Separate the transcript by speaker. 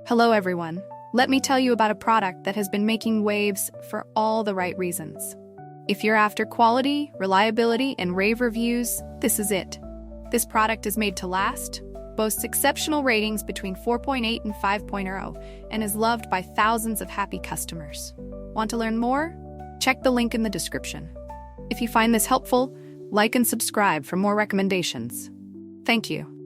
Speaker 1: Hello everyone. Let me tell you about a product that has been making waves for all the right reasons. If you're after quality, reliability, and rave reviews, this is it. This product is made to last, boasts exceptional ratings between 4.8 and 5.0, and is loved by thousands of happy customers. Want to learn more? Check the link in the description. If you find this helpful, like and subscribe for more recommendations. Thank you.